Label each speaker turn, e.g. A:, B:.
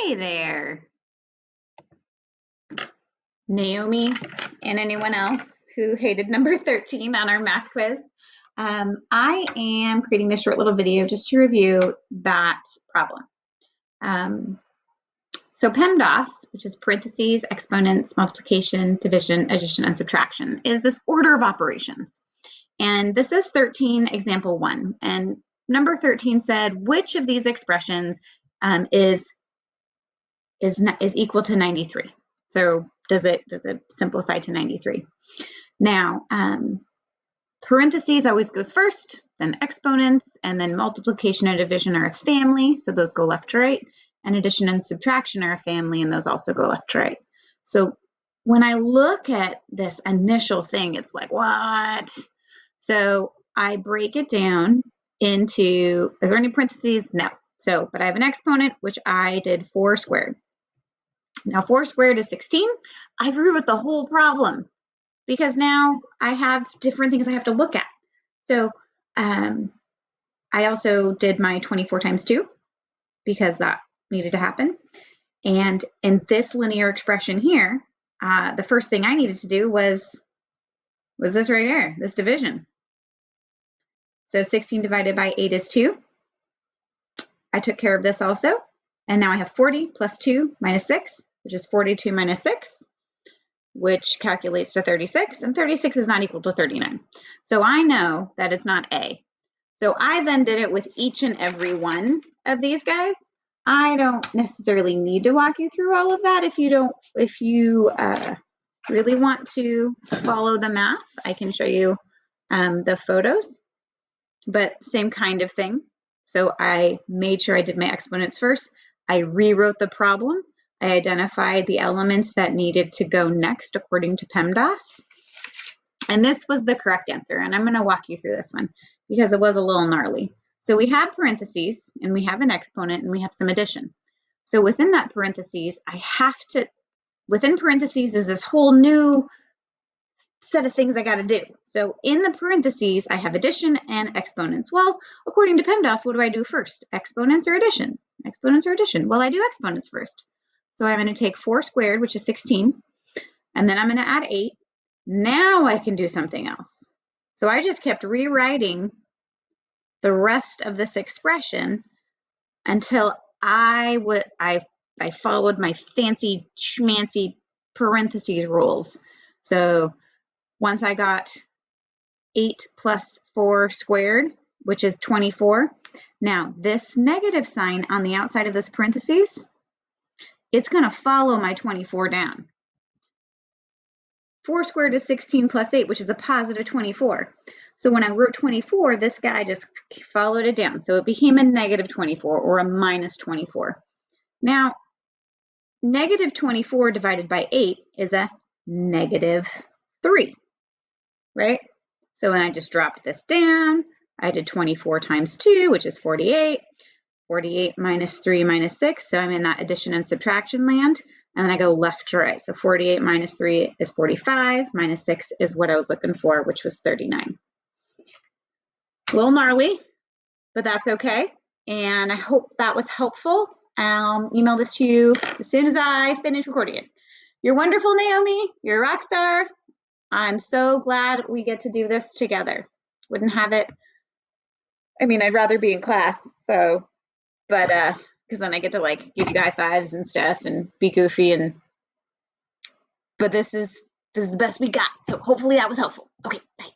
A: Hey there, Naomi and anyone else who hated number 13 on our math quiz. I am creating this short little video just to review that problem. So PEMDAS, which is parentheses, exponents, multiplication, division, addition, and subtraction, is this order of operations. And this is 13 example 1. And number 13 said, which of these expressions is equal to 93? So does it simplify to 93? Now, parentheses always goes first, then exponents, and then multiplication and division are a family, so those go left to right, and addition and subtraction are a family, and those also go left to right. So when I look at this initial thing, it's like, what? So I break it down into, is there any parentheses? No. So, but I have an exponent, which I did 4 squared. Now 4 squared is 16. I rewrote the whole problem because now I have different things I have to look at. So I also did my 24 times 2 because that needed to happen. And in this linear expression here, the first thing I needed to do was this right here, this division. So 16 divided by 8 is 2. I took care of this also. And now I have 40 plus 2 minus 6, which is 42 minus 6, which calculates to 36, and 36 is not equal to 39. So I know that it's not A. So I then did it with each and every one of these guys. I don't necessarily need to walk you through all of that. If you really want to follow the math, I can show you the photos, but same kind of thing. So I made sure I did my exponents first. I rewrote the problem. I identified the elements that needed to go next according to PEMDAS. And this was the correct answer. And I'm going to walk you through this one because it was a little gnarly. So we have parentheses, and we have an exponent, and we have some addition. So within that parentheses, within parentheses is this whole new set of things I got to do. So in the parentheses, I have addition and exponents. Well, according to PEMDAS, what do I do first? Exponents or addition? Exponents or addition? Well, I do exponents first. So I'm going to take 4 squared, which is 16, and then I'm going to add 8. Now I can do something else. So I just kept rewriting the rest of this expression until I followed my fancy schmancy parentheses rules. So once I got 8 plus 4 squared, which is 24. Now this negative sign on the outside of this parentheses, it's going to follow my 24 down. 4 squared is 16 plus 8, which is a positive 24. So when I wrote 24, this guy just followed it down. So it became a negative 24 or a minus 24. Now, negative 24 divided by 8 is a negative 3, right? So when I just dropped this down, I did 24 times 2, which is 48. 48 minus 3 minus 6, so I'm in that addition and subtraction land, and then I go left to right. So 48 minus 3 is 45, minus 6 is what I was looking for, which was 39. A little gnarly, but that's okay, and I hope that was helpful. I'll email this to you as soon as I finish recording it. You're wonderful, Naomi. You're a rock star. I'm so glad we get to do this together. Wouldn't have it. I mean, I'd rather be in class, so, but because then I get to like give you high fives and stuff and be goofy, but this is the best we got. So hopefully that was helpful. Okay, bye.